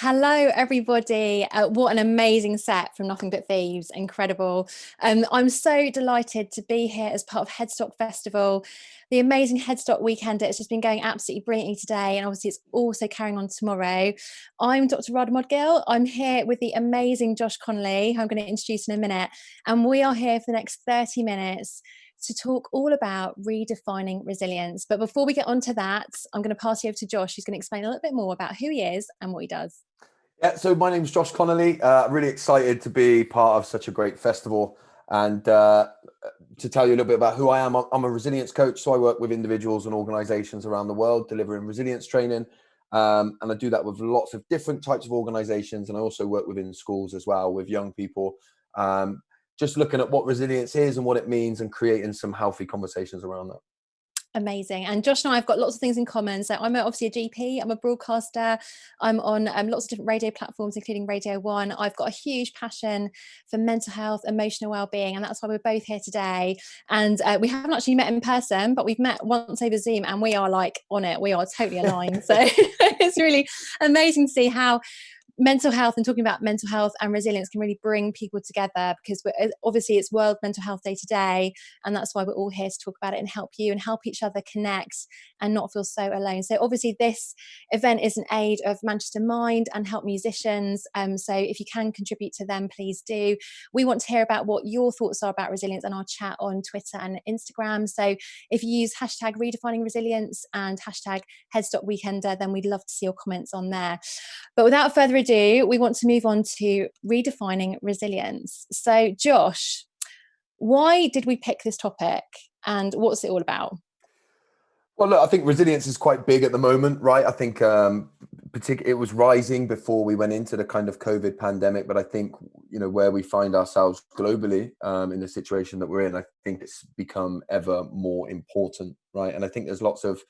Hello, everybody. What an amazing set from Nothing But Thieves. Incredible. I'm so delighted to be here as part of Headstock Festival. The amazing Headstock Weekender. It's just been going absolutely brilliantly today. And obviously, it's also carrying on tomorrow. I'm Dr. Radha. I'm here with the amazing Josh Connolly, who I'm going to introduce in a minute. And we are here for the next 30 minutes to talk all about redefining resilience. But before we get on to that, I'm going to pass you over to Josh, who's going to explain a little bit more about who he is and what he does. Yeah, so my name's Josh Connolly. Really excited to be part of such a great festival and to tell you a little bit about who I am. I'm a resilience coach, so I work with individuals and organizations around the world delivering resilience training. And I do that with lots of different types of organizations. And I also work within schools as well with young people, just looking at what resilience is and what it means and creating some healthy conversations around that. Amazing. And Josh and I have got lots of things in common. So I'm obviously a GP, I'm a broadcaster, I'm on lots of different radio platforms, including Radio 1. I've got a huge passion for mental health, emotional well-being, and that's why we're both here today. And we haven't actually met in person, but we've met once over Zoom and we are like on it. We are totally aligned. So it's really amazing to see how mental health and talking about mental health and resilience can really bring people together, because obviously it's World Mental Health Day today, and that's why we're all here to talk about it and help you and help each other connect and not feel so alone. So obviously this event is an aid of Manchester Mind and Help Musicians, so if you can contribute to them, please do. We want to hear about what your thoughts are about resilience and our chat on Twitter and Instagram. So if you use hashtag Redefining Resilience and hashtag Headstock Weekender, then we'd love to see your comments on there. But without further ado, we want to move on to redefining resilience. So, Josh, why did we pick this topic and what's it all about? Well, look, I think resilience is quite big at the moment, right? I think it was rising before we went into the kind of COVID pandemic, but I think, where we find ourselves globally in the situation that we're in, I think it's become ever more important, right? And I think there's lots of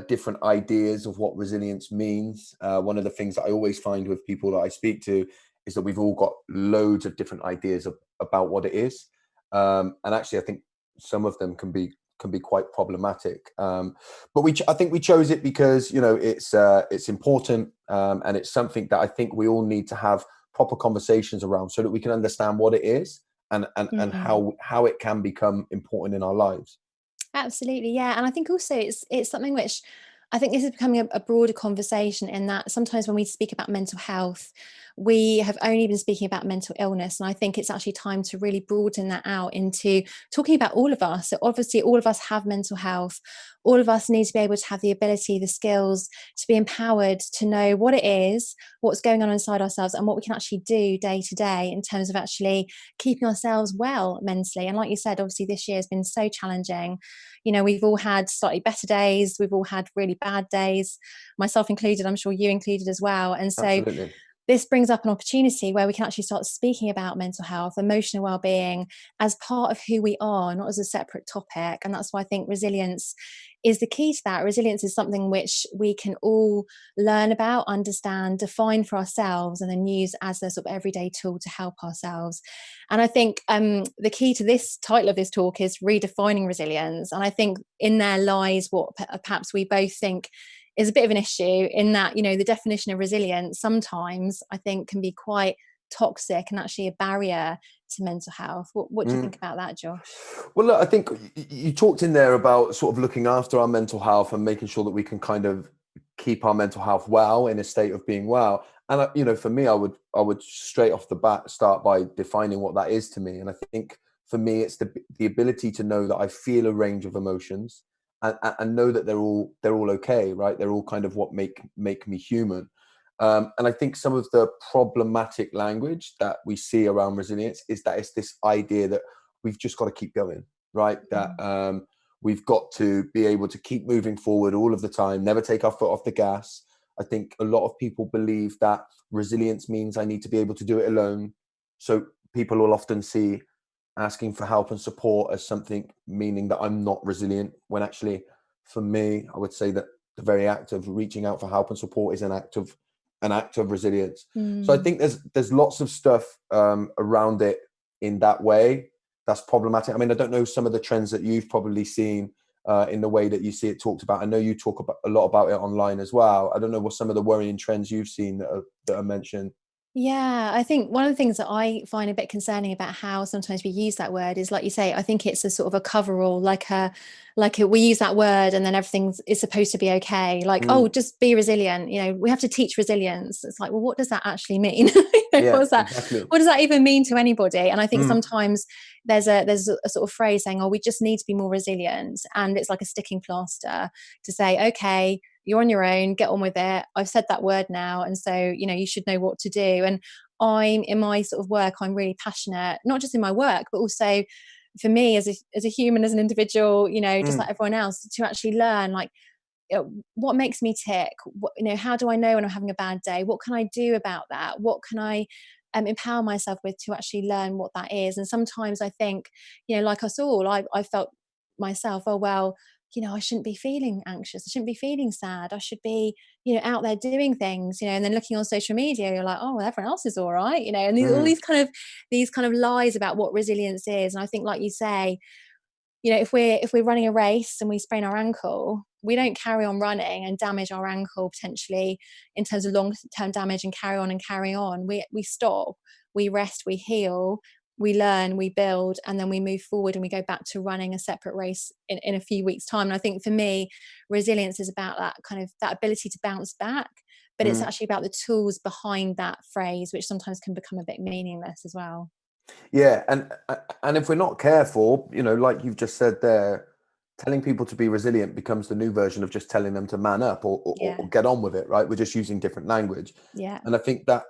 different ideas of what resilience means. One of the things that I always find with people that I speak to is that we've all got loads of different ideas about what it is, and actually I think some of them can be quite problematic. But I think we chose it because it's important, and it's something that I think we all need to have proper conversations around so that we can understand what it is and how it can become important in our lives. Absolutely, yeah. And I think also it's something which I think this is becoming a broader conversation, in that sometimes when we speak about mental health, we have only been speaking about mental illness. And I think it's actually time to really broaden that out into talking about all of us. So obviously all of us have mental health. All of us need to be able to have the ability, the skills to be empowered to know what it is, what's going on inside ourselves, and what we can actually do day to day in terms of actually keeping ourselves well mentally. And like you said, obviously this year has been so challenging. We've all had slightly better days. We've all had really bad days, myself included. I'm sure you included as well. And so Absolutely. This brings up an opportunity where we can actually start speaking about mental health, emotional well-being as part of who we are, not as a separate topic. And that's why I think resilience is the key to that. Resilience is something which we can all learn about, understand, define for ourselves, and then use as a sort of everyday tool to help ourselves. And I think the key to this title of this talk is redefining resilience. And I think in there lies what perhaps we both think is a bit of an issue, in that, the definition of resilience sometimes I think can be quite toxic and actually a barrier to mental health. What do you think about that, Josh? Well, look, I think you talked in there about sort of looking after our mental health and making sure that we can kind of keep our mental health well, in a state of being well. And for me, I would straight off the bat start by defining what that is to me. And I think for me, it's the ability to know that I feel a range of emotions and know that they're all okay, right? They're all kind of what make me human. And I think some of the problematic language that we see around resilience is that it's this idea that we've just got to keep going, right? That we've got to be able to keep moving forward all of the time, never take our foot off the gas. I think a lot of people believe that resilience means I need to be able to do it alone. So people will often see asking for help and support as something meaning that I'm not resilient, when actually for me, I would say that the very act of reaching out for help and support is an act of resilience. So I think there's lots of stuff around it in that way that's problematic. I mean, I don't know some of the trends that you've probably seen in the way that you see it talked about? I know you talk about a lot about it online as well. I don't know what some of the worrying trends you've seen that are mentioned. Yeah, I think one of the things that I find a bit concerning about how sometimes we use that word is, like you say, I think it's a sort of a coverall, we use that word and then everything is supposed to be okay. Like, oh, just be resilient. We have to teach resilience. It's like, well, what does that actually mean? Yeah, What's that? exactly. What does that even mean to anybody? And I think sometimes there's a sort of phrase saying, oh, we just need to be more resilient. And it's like a sticking plaster to say, okay, you're on your own, get on with it. I've said that word now. And so, you should know what to do. And I'm in my sort of work, I'm really passionate, not just in my work, but also for me as a human, as an individual, just like everyone else, to actually learn, like, what makes me tick? How do I know when I'm having a bad day? What can I do about that? What can I empower myself with to actually learn what that is? And sometimes I think, like us all, I felt myself, oh, well, I shouldn't be feeling anxious. I shouldn't be feeling sad. I should be, out there doing things, and then looking on social media, you're like, oh, well, everyone else is all right, and all these kind of lies about what resilience is. And I think, like you say, if we're running a race and we sprain our ankle, we don't carry on running and damage our ankle potentially in terms of long-term damage and carry on. We stop, we rest, we heal, we learn, we build, and then we move forward and we go back to running a separate race in a few weeks' time. And I think for me, resilience is about that kind of that ability to bounce back, but it's actually about the tools behind that phrase, which sometimes can become a bit meaningless as well. Yeah, and if we're not careful, like you've just said there, telling people to be resilient becomes the new version of just telling them to man up or get on with it, right? We're just using different language. Yeah. And I think that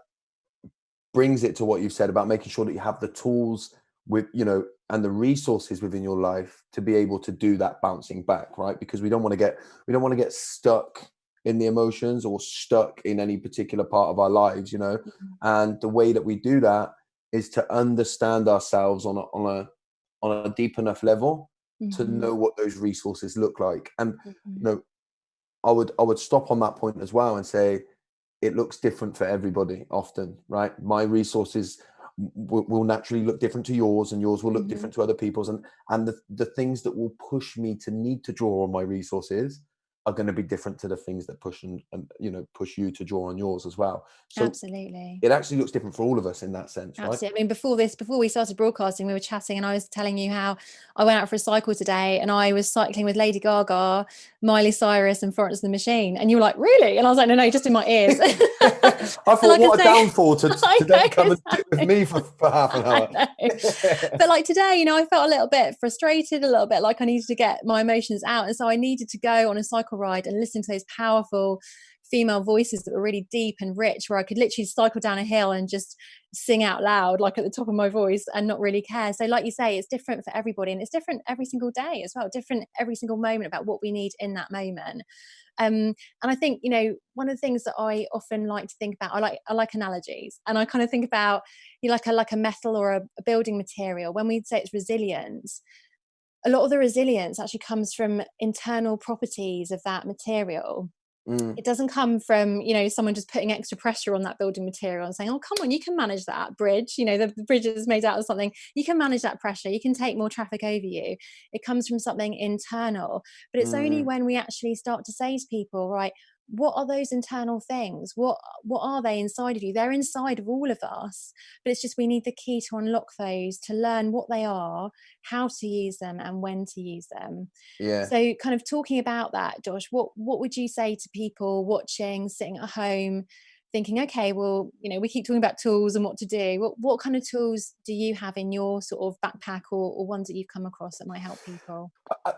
brings it to what you've said about making sure that you have the tools with, and the resources within your life to be able to do that bouncing back, right? Because we don't want to get stuck in the emotions or stuck in any particular part of our lives, and the way that we do that is to understand ourselves on a deep enough level to know what those resources look like. And I would stop on that point as well and say it looks different for everybody often, right? My resources will naturally look different to yours, and yours will look different to other people's, and the things that will push me to need to draw on my resources are going to be different to the things that push and push you to draw on yours as well. So absolutely, it actually looks different for all of us in that sense, right? Absolutely. I mean, before we started broadcasting, we were chatting and I was telling you how I went out for a cycle today and I was cycling with Lady Gaga, Miley Cyrus and Florence and the Machine. And you were like, really? And I was like, no, just in my ears. I thought, like what a downfall to then come and sit with me for half an hour. But like today, I felt a little bit frustrated, a little bit like I needed to get my emotions out. And so I needed to go on a cycle ride and listen to those powerful female voices that were really deep and rich, where I could literally cycle down a hill and just sing out loud, like at the top of my voice, and not really care. So like you say, it's different for everybody, and it's different every single day as well, different every single moment about what we need in that moment. And I think, one of the things that I often like to think about, I like analogies, and I kind of think about like a metal or a building material. When we say it's resilience, a lot of the resilience actually comes from internal properties of that material. It doesn't come from, someone just putting extra pressure on that building material and saying, oh, come on, you can manage that bridge. The bridge is made out of something. You can manage that pressure. You can take more traffic over you. It comes from something internal. But it's only when we actually start to say to people, right, what are those internal things? What are they inside of you? They're inside of all of us, but it's just we need the key to unlock those, to learn what they are, how to use them, and when to use them. Yeah. So kind of talking about that, Josh, what would you say to people watching, sitting at home, thinking, okay, well, we keep talking about tools and what to do. What kind of tools do you have in your sort of backpack or ones that you've come across that might help people?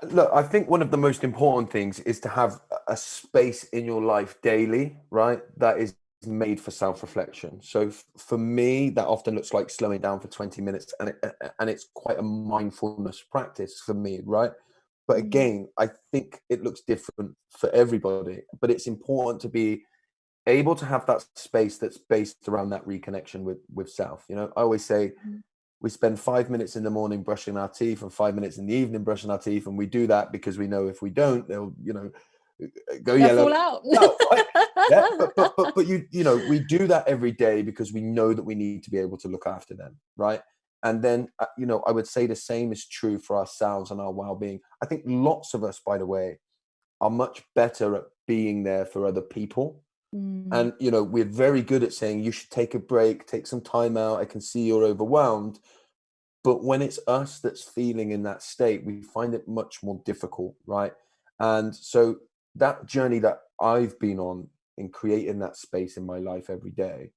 Look, I think one of the most important things is to have a space in your life daily, right? That is made for self-reflection. So for me, that often looks like slowing down for 20 minutes, and it's quite a mindfulness practice for me, right? But again, I think it looks different for everybody, but it's important to be able to have that space that's based around that reconnection with self. I always say we spend 5 minutes in the morning brushing our teeth and 5 minutes in the evening brushing our teeth, and we do that because we know if we don't, they'll go yellow. Fall out. No, right? Yeah, but we do that every day because we know that we need to be able to look after them, right? And then, I would say the same is true for ourselves and our well-being. I think lots of us, by the way, are much better at being there for other people. Mm. And, we're very good at saying, you should take a break, take some time out. I can see you're overwhelmed. But when it's us that's feeling in that state, we find it much more difficult, right? And so that journey that I've been on in creating that space in my life every day,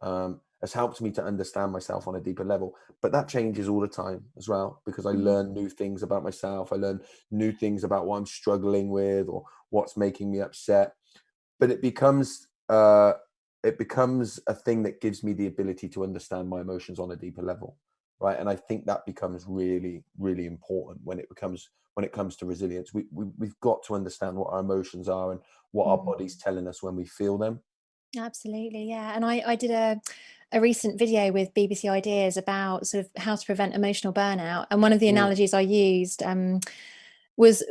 has helped me to understand myself on a deeper level. But that changes all the time as well, because I Mm. learn new things about myself. I learn new things about what I'm struggling with or what's making me upset. But it becomes a thing that gives me the ability to understand my emotions on a deeper level, right? And I think that becomes really, really important when it comes to resilience. We've got to understand what our emotions are and what our Mm. body's telling us when we feel them. Absolutely, yeah. And I did a recent video with BBC Ideas about sort of how to prevent emotional burnout. And one of the Mm, analogies I used was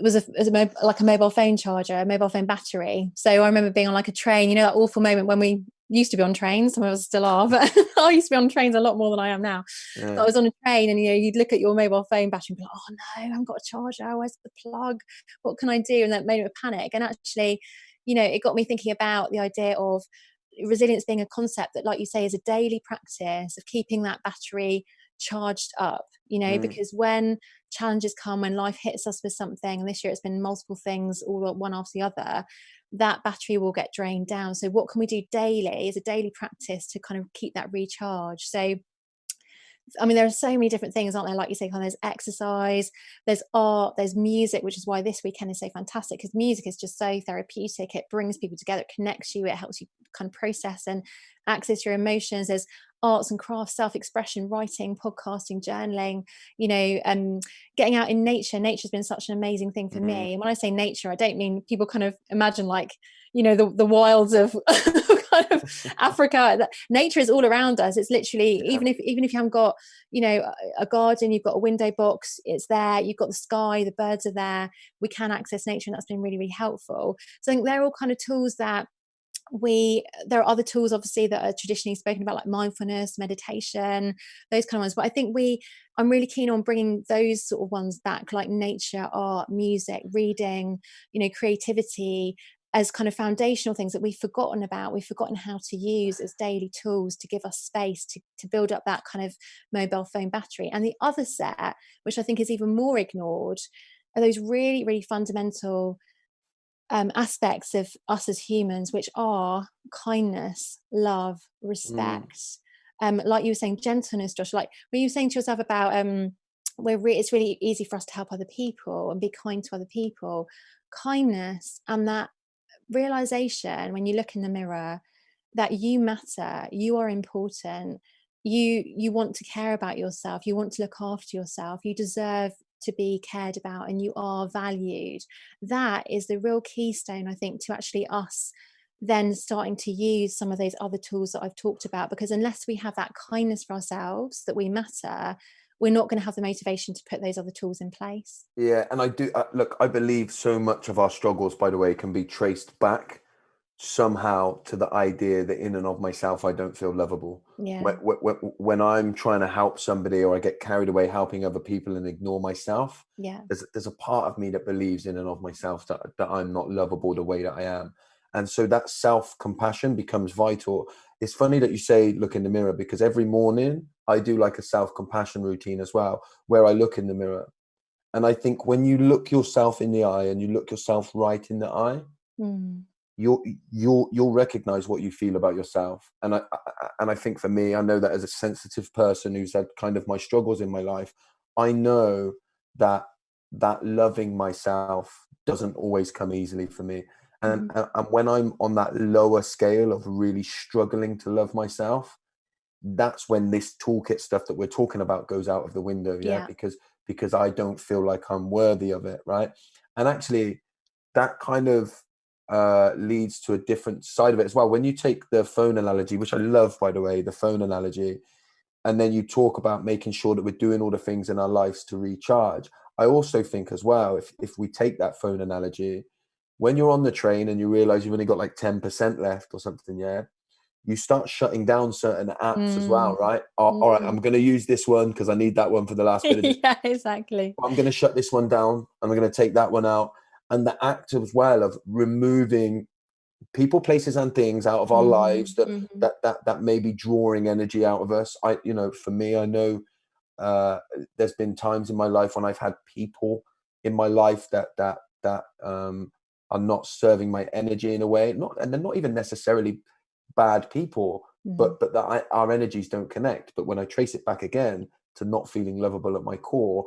like a mobile phone charger, a mobile phone battery. So I remember being on like a train, you know, that awful moment when we used to be on trains, some of us still are, but I used to be on trains a lot more than I am now. But yeah. I was on a train and, you know, you'd look at your mobile phone battery and be like, oh no, I haven't got a charger. Where's the plug? What can I do? And that made me panic. And actually, you know, it got me thinking about the idea of resilience being a concept that, like you say, is a daily practice of keeping that battery charged up, you know, Mm. because when challenges come, when life hits us with something, and this year it's been multiple things all one after the other, that battery will get drained down. So what can we do daily is a daily practice to kind of keep that recharge. So I mean, there are so many different things, aren't there? Like you say, kind of there's exercise, there's art, there's music, which is why this weekend is so fantastic, because music is just so therapeutic. It brings people together, it connects you, it helps you kind of process and access your emotions. There's arts and crafts, self-expression, writing, podcasting, journaling, you know, getting out in nature. Nature's been such an amazing thing for Mhm. me. And when I say nature, I don't mean people kind of imagine like, you know, the wilds of kind of Africa. Nature is all around us. It's literally, Yeah. even if you haven't got, you know, a garden, you've got a window box, it's there, you've got the sky, the birds are there, we can access nature, and that's been really, really helpful. So I think they're all kind of tools that there are other tools obviously that are traditionally spoken about, like mindfulness, meditation, those kind of ones, but I think I'm really keen on bringing those sort of ones back, like nature, art, music, reading, you know, creativity, as kind of foundational things that we've forgotten about, we've forgotten how to use as daily tools to give us space to build up that kind of mobile phone battery. And the other set, which I think is even more ignored, are those really, really fundamental aspects of us as humans, which are kindness, love, Mm. respect. Like you were saying, gentleness, Josh. Like when you were saying to yourself about it's really easy for us to help other people and be kind to other people. Kindness and that realization when you look in the mirror that you matter, you are important, you want to care about yourself, you want to look after yourself, you deserve to be cared about, and you are valued. That is the real keystone, I think, to actually us then starting to use some of those other tools that I've talked about, because unless we have that kindness for ourselves, that we matter, we're not going to have the motivation to put those other tools in place. Yeah, and I do look. I believe so much of our struggles, by the way, can be traced back somehow to the idea that in and of myself, I don't feel lovable. Yeah. When I'm trying to help somebody, or I get carried away helping other people and ignore myself, Yeah. there's a part of me that believes in and of myself that I'm not lovable the way that I am. And so that self-compassion becomes vital. It's funny that you say look in the mirror, because every morning I do like a self-compassion routine as well, where I look in the mirror. And I think when you look yourself in the eye and you look yourself right in the eye, Mm. you'll recognize what you feel about yourself. And I think for me, I know that as a sensitive person who's had kind of my struggles in my life, I know that loving myself doesn't always come easily for me. And, Hmm. and when I'm on that lower scale of really struggling to love myself, that's when this toolkit stuff that we're talking about goes out of the window. Yeah, Yeah. because I don't feel like I'm worthy of it, right? And actually that kind of leads to a different side of it as well. When you take the phone analogy, which I love, by the way, the phone analogy, and then you talk about making sure that we're doing all the things in our lives to recharge, I also think as well, if we take that phone analogy, when you're on the train and you realize you've only got like 10% left or something, yeah, you start shutting down certain apps as well, right? All right, I'm Mm. going to use this one because I need that one for the last bit of this. Yeah, exactly. I'm going to shut this one down. I'm going to take that one out. And the act as well of removing people, places, and things out of our lives that may be drawing energy out of us. For me, I know there's been times in my life when I've had people in my life that are not serving my energy in a way, and they're not even necessarily bad people, but that our energies don't connect. But when I trace it back again to not feeling lovable at my core,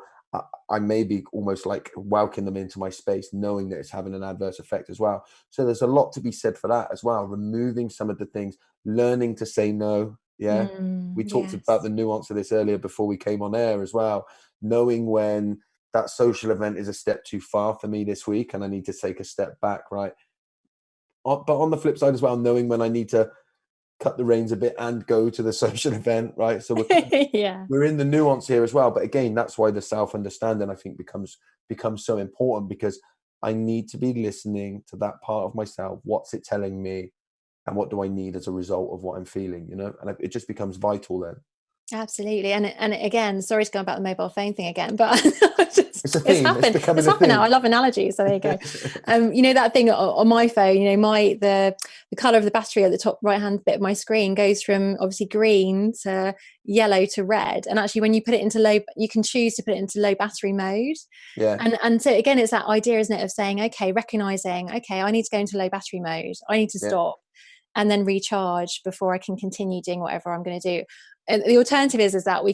I may be almost like welcoming them into my space, knowing that it's having an adverse effect as well. So there's a lot to be said for that as well. Removing some of the things, learning to say no. Yeah. We talked about the Yes. nuance of this earlier before we came on air as well. Knowing when that social event is a step too far for me this week and I need to take a step back, right? But on the flip side as well, knowing when I need to cut the reins a bit and go to the social event, right? So Yeah. we're in the nuance here as well. But again, that's why the self-understanding, I think, becomes so important, because I need to be listening to that part of myself. What's it telling me? And what do I need as a result of what I'm feeling, And it just becomes vital then. Absolutely. And again, sorry to go about the mobile phone thing again, but It's a theme. It's becoming a theme. now. I love analogies. So there you go. That thing on my phone, the color of the battery at the top right hand bit of my screen goes from obviously green to yellow to red. And actually when you put it into low, you can choose to put it into low battery mode. Yeah. And so again, it's that idea, isn't it, of saying, okay, recognizing, okay, I need to go into low battery mode. I need to stop and then recharge before I can continue doing whatever I'm going to do. And the alternative is that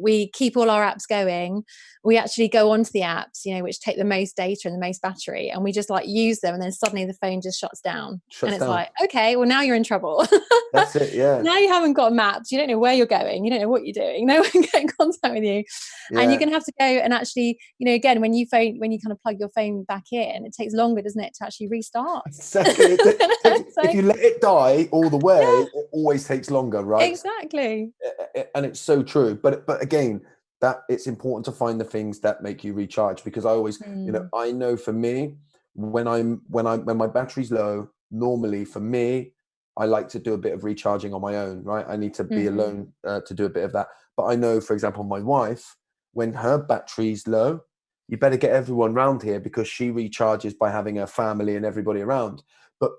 we keep all our apps going. We actually go onto the apps, which take the most data and the most battery, and we just like use them, and then suddenly the phone just shuts down. Like, okay, well now you're in trouble. That's it. Yeah. Now you haven't got maps. You don't know where you're going. You don't know what you're doing. No one can get in contact with you. And you're going to have to go and actually, again, when you kind of plug your phone back in, it takes longer, doesn't it, to actually restart? Exactly. If you let it die all the way, it always takes longer, right? Exactly. And it's so true. But again, that it's important to find the things that make you recharge, because I always, I know for me, when my battery's low, normally for me, I like to do a bit of recharging on my own, right? I need to be alone to do a bit of that. But I know, for example, my wife, when her battery's low, you better get everyone around here, because she recharges by having her family and everybody around. But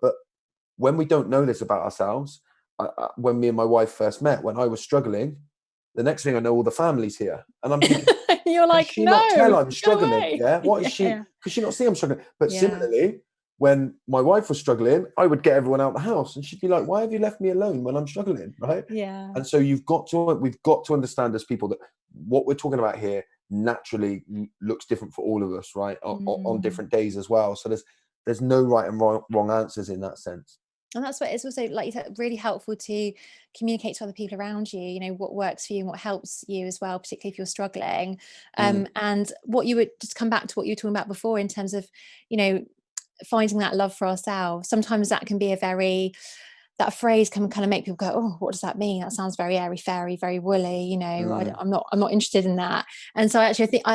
when we don't know this about ourselves, when me and my wife first met, when I was struggling, the next thing I know, all the family's here, and I'm thinking, you're like, she not tell I'm struggling? Yeah, what is she? Because she not see I'm struggling. But similarly, when my wife was struggling, I would get everyone out of the house, and she'd be like, "Why have you left me alone when I'm struggling?" Right? Yeah. And so we've got to understand as people that what we're talking about here naturally looks different for all of us, right? On different days as well. So there's no right and wrong answers in that sense. And that's what it's also, like you said, really helpful to communicate to other people around you, what works for you and what helps you as well, particularly if you're struggling. And what you would just come back to what you were talking about before in terms of, finding that love for ourselves. Sometimes that can be that phrase can kind of make people go, oh, what does that mean? That sounds very airy fairy, very woolly, I'm not interested in that. And so I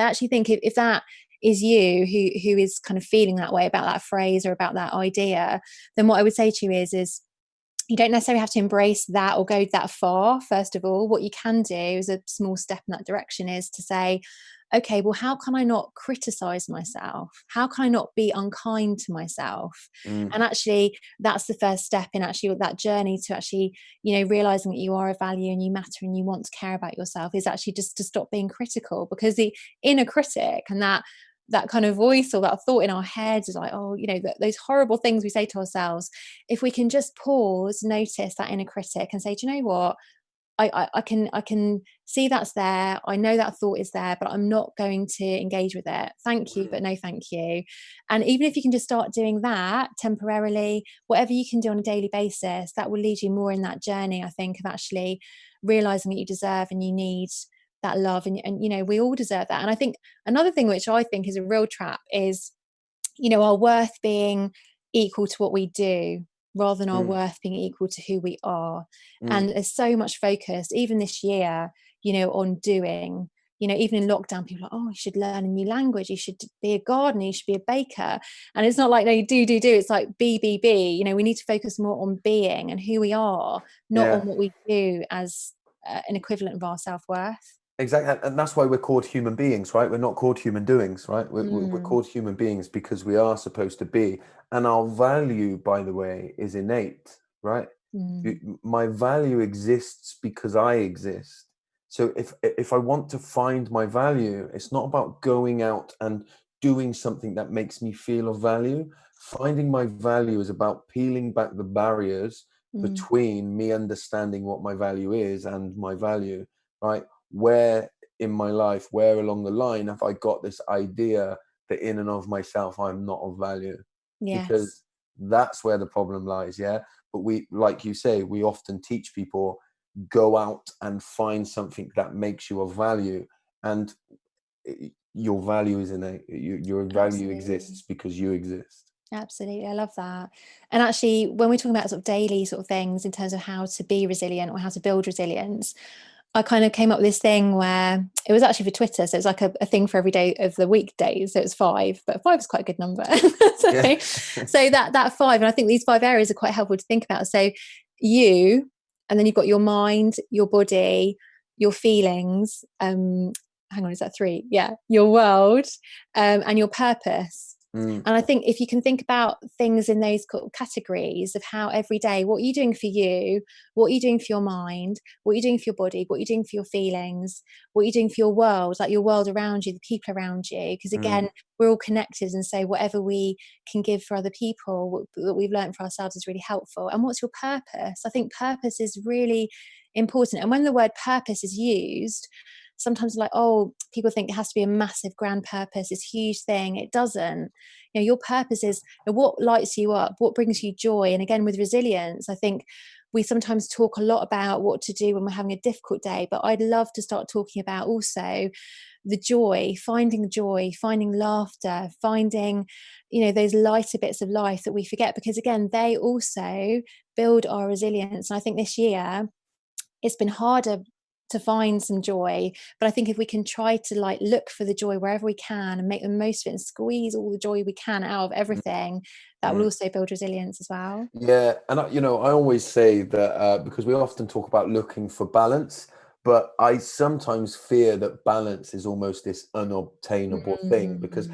actually think if that is you who is kind of feeling that way about that phrase or about that idea, then what I would say to you is you don't necessarily have to embrace that or go that far. First of all, what you can do is a small step in that direction is to say, okay, well, how can I not criticize myself? How can I not be unkind to myself? And actually, that's the first step in actually that journey to actually, realizing that you are of value and you matter and you want to care about yourself, is actually just to stop being critical, because the inner critic and that kind of voice or that thought in our heads is like, oh, those horrible things we say to ourselves. If we can just pause, notice that inner critic and say, do you know what? I can see that's there. I know that thought is there, but I'm not going to engage with it. Thank you, but no thank you. And even if you can just start doing that temporarily, whatever you can do on a daily basis, that will lead you more in that journey, I think, of actually realizing that you deserve and you need that love. And we all deserve that. And I think another thing which I think is a real trap is, our worth being equal to what we do, rather than our worth being equal to who we are. And there's so much focus, even this year, on doing, even in lockdown, people are like, oh, you should learn a new language, you should be a gardener, you should be a baker. And it's not like, no, you do. It's like be. We need to focus more on being and who we are, not on what we do as an equivalent of our self-worth. Exactly. And that's why we're called human beings, right? We're not called human doings, right? We're called human beings because we are supposed to be. And our value, by the way, is innate, right? My value exists because I exist. So if I want to find my value, it's not about going out and doing something that makes me feel of value. Finding my value is about peeling back the barriers between me understanding what my value is and my value, right? Where in my life, where along the line have I got this idea that in and of myself I'm not of value? Because that's where the problem lies. But we, like you say, we often teach people, go out and find something that makes you of value, and your value is innate. Your value exists because you exist. Absolutely. I love that. And actually, when we're talking about sort of daily sort of things in terms of how to be resilient or how to build resilience, I kind of came up with this thing where it was actually for Twitter. So it's like a thing for every day of the weekdays. So it's 5, but 5 is quite a good number. So that 5, and I think these 5 areas are quite helpful to think about. So you, and then you've got your mind, your body, your feelings. Hang on, is that 3? Yeah. Your world, and your purpose. And I think if you can think about things in those categories of how every day, what are you doing for you, what are you doing for your mind, what are you doing for your body, what are you doing for your feelings, what are you doing for your world, like your world around you, the people around you, because again, we're all connected, and so whatever we can give for other people, what we've learned for ourselves is really helpful. And what's your purpose? I think purpose is really important. And when the word purpose is used, sometimes like, oh, people think it has to be a massive grand purpose, this huge thing. It doesn't. Your purpose is what lights you up, what brings you joy. And again, with resilience, I think we sometimes talk a lot about what to do when we're having a difficult day, but I'd love to start talking about also the joy, finding laughter, finding, those lighter bits of life that we forget, because again, they also build our resilience. And I think this year it's been harder to find some joy, but I think if we can try to look for the joy wherever we can and make the most of it and squeeze all the joy we can out of everything, that will also build resilience as well. And I always say that because we often talk about looking for balance, but I sometimes fear that balance is almost this unobtainable thing, because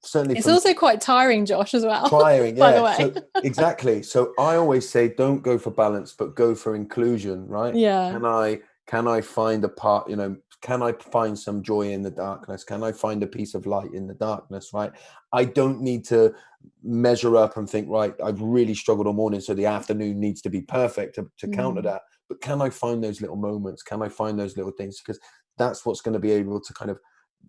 certainly it's also quite tiring, Josh, as well. Tiring, by the way. So, exactly. So I always say, don't go for balance, but go for inclusion, right? Can I find a part, can I find some joy in the darkness? Can I find a piece of light in the darkness, right? I don't need to measure up and think, right, I've really struggled all morning, so the afternoon needs to be perfect to counter that. But can I find those little moments? Can I find those little things? Because that's what's going to be able to kind of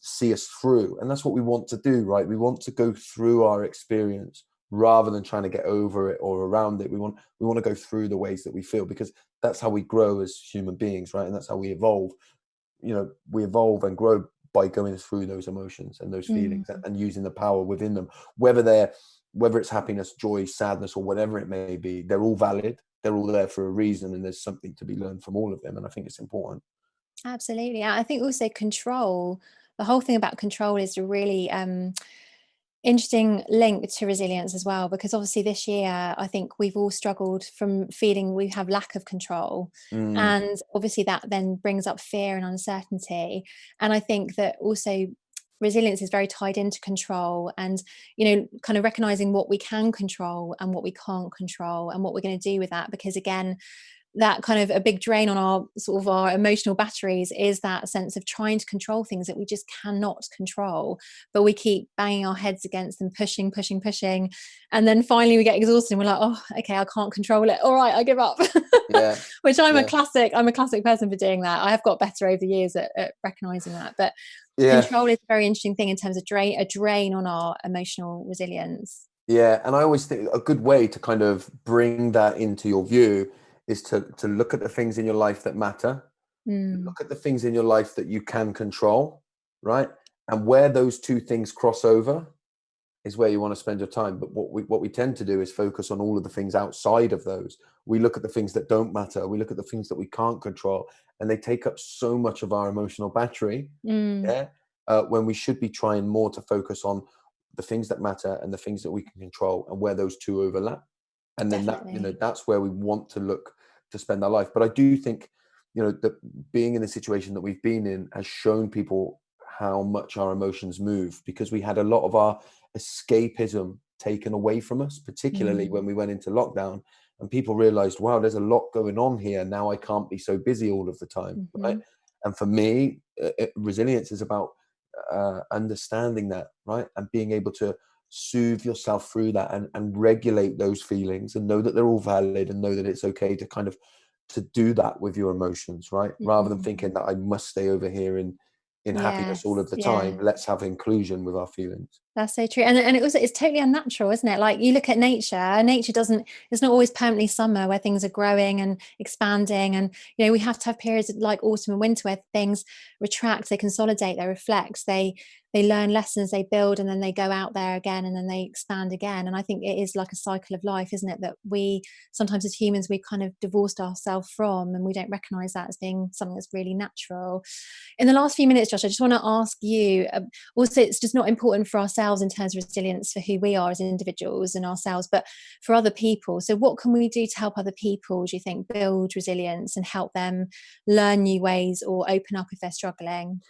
see us through. And that's what we want to do, right? We want to go through our experience rather than trying to get over it or around it. We want to go through the ways that we feel, because that's how we grow as human beings, right? And that's how we evolve. We evolve and grow by going through those emotions and those feelings and using the power within them, whether it's happiness, joy, sadness, or whatever it may be. They're all valid. They're all there for a reason, and there's something to be learned from all of them. And I think it's important. Absolutely. I think also control, the whole thing about control is a really interesting link to resilience as well, because obviously this year I think we've all struggled from feeling we have lack of control, and obviously that then brings up fear and uncertainty. And I think that also resilience is very tied into control, and kind of recognizing what we can control and what we can't control and what we're going to do with that, because again, that kind of a big drain on our sort of our emotional batteries is that sense of trying to control things that we just cannot control, but we keep banging our heads against them, pushing, and then finally we get exhausted and we're like, oh, okay, I can't control it, all right, I give up. Which I'm a classic person for doing that. I have got better over the years at recognizing that, but control is a very interesting thing in terms of a drain on our emotional resilience. And I always think a good way to kind of bring that into your view is to look at the things in your life that matter, look at the things in your life that you can control, right? And where those two things cross over is where you want to spend your time. But what we tend to do is focus on all of the things outside of those. We look at the things that don't matter. We look at the things that we can't control, and they take up so much of our emotional battery. Mm, Yeah. When we should be trying more to focus on the things that matter and the things that we can control, and where those two overlap. And then that, definitely. that's where we want to look to spend our life. But I do think, that being in the situation that we've been in has shown people how much our emotions move, because we had a lot of our escapism taken away from us, particularly Mm, when we went into lockdown, and people realized, wow, there's a lot going on here. Now I can't be so busy all of the time. Right. mhm. And for me, resilience is about understanding that, right, and being able to soothe yourself through that, and regulate those feelings, and know that they're all valid, and know that it's okay to kind of to do that with your emotions, right, rather than Mhm. thinking that I must stay over here in happiness all of Yes, the time. yeah. Let's have inclusion with our feelings. That's so true. And it also, it's totally unnatural, isn't it? Like, you look at nature, nature doesn't, it's not always permanently summer where things are growing and expanding. And, we have to have periods like autumn and winter where things retract, they consolidate, they reflect, they learn lessons, they build, and then they go out there again, and then they expand again. And I think it is like a cycle of life, isn't it? That we sometimes as humans, we kind of divorced ourselves from, and we don't recognize that as being something that's really natural. In the last few minutes, Josh, I just want to ask you, also, it's just not important for ourselves in terms of resilience for who we are as individuals and ourselves, but for other people. So what can we do to help other people, do you think, build resilience and help them learn new ways or open up if they're struggling?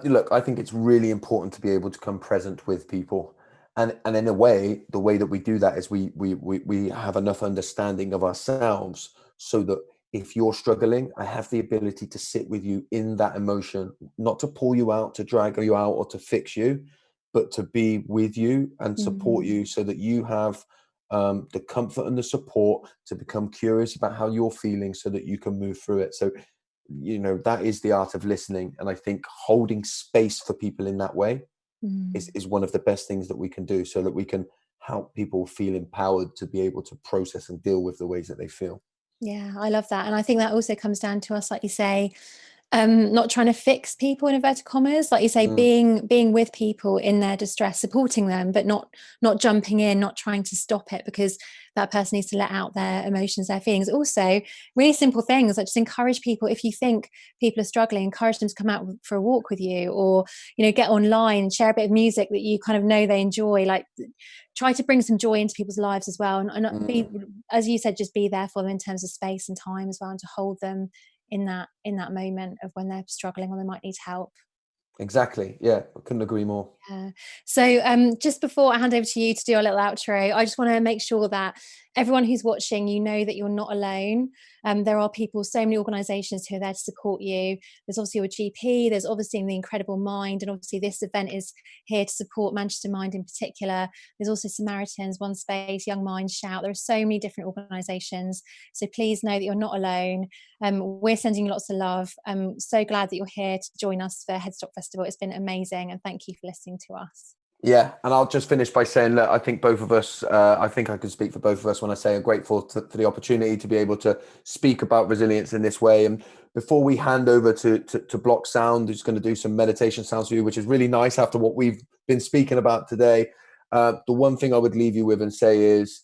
Look, I think it's really important to be able to come present with people, and in a way, the way that we do that is we have enough understanding of ourselves, so that if you're struggling, I have the ability to sit with you in that emotion, not to pull you out, to drag you out, or to fix you, but to be with you and support Mm, you, so that you have the comfort and the support to become curious about how you're feeling, so that you can move through it. So that is the art of listening, and I think holding space for people in that way mm. is one of the best things that we can do, so that we can help people feel empowered to be able to process and deal with the ways that they feel. Yeah, I love that. And I think that also comes down to us, like you say, not trying to fix people in inverted commas, like you say, Mm, being with people in their distress, supporting them, but not jumping in, not trying to stop it because that person needs to let out their emotions, their feelings. Also, really simple things like just encourage people. If you think people are struggling, encourage them to come out for a walk with you, or get online and share a bit of music that you kind of know they enjoy. Like, try to bring some joy into people's lives as well, and be, mm. as you said, just be there for them in terms of space and time as well, and to hold them in that moment of when they're struggling or they might need help. Exactly. Yeah, I couldn't agree more. Yeah. So just before I hand over to you to do our little outro, I just want to make sure that everyone who's watching, that you're not alone. There are people, so many organisations who are there to support you. There's obviously your GP, there's obviously the Incredible Mind, and obviously this event is here to support Manchester Mind in particular. There's also Samaritans, One Space, Young Minds Shout. There are so many different organisations. So please know that you're not alone. We're sending you lots of love. I'm so glad that you're here to join us for Headstock Festival. It's been amazing, and thank you for listening to us. Yeah, and I'll just finish by saying that I think both of us, I think I can speak for both of us when I say I'm grateful for the opportunity to be able to speak about resilience in this way. And before we hand over to Block Sound, who's going to do some meditation sounds for you, which is really nice after what we've been speaking about today, the one thing I would leave you with and say is,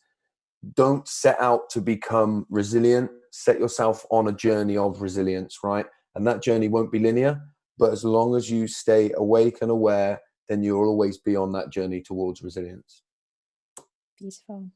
don't set out to become resilient. Set yourself on a journey of resilience, right? And that journey won't be linear, but as long as you stay awake and aware, then you'll always be on that journey towards resilience. Beautiful.